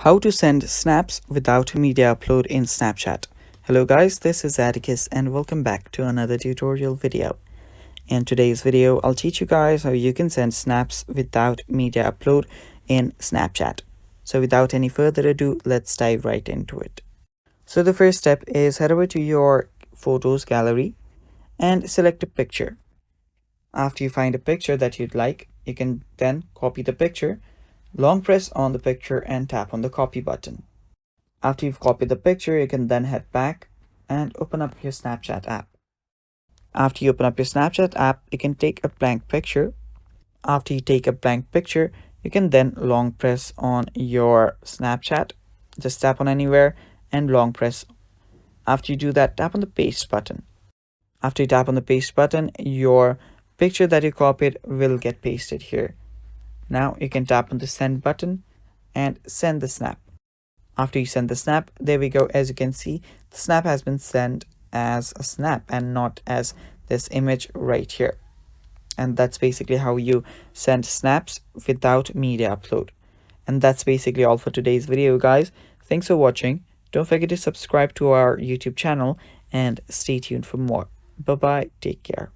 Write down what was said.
How to send snaps without media upload in Snapchat. Hello guys, this is Atticus and welcome back to another tutorial video. In today's video, I'll teach you guys how you can send snaps without media upload in Snapchat. So without any further ado, let's dive right into it. So the first step is head over to your photos gallery and select a picture. After you find a picture that you'd like, you can then copy the picture. Long press on the picture and tap on the copy button. After you've copied the picture, you can then head back and open up your Snapchat app. After you open up your Snapchat app, you can take a blank picture. After you take a blank picture, you can then long press on your Snapchat. Just tap on anywhere and long press. After you do that, tap on the paste button. After you tap on the paste button, your picture that you copied will get pasted here. Now you can tap on the send button and send the snap. After you send the snap, there we go. As you can see, the snap has been sent as a snap and not as this image right here. And that's basically how you send snaps without media upload. And that's basically all for today's video, guys. Thanks for watching. Don't forget to subscribe to our YouTube channel and stay tuned for more. Bye bye. Take care.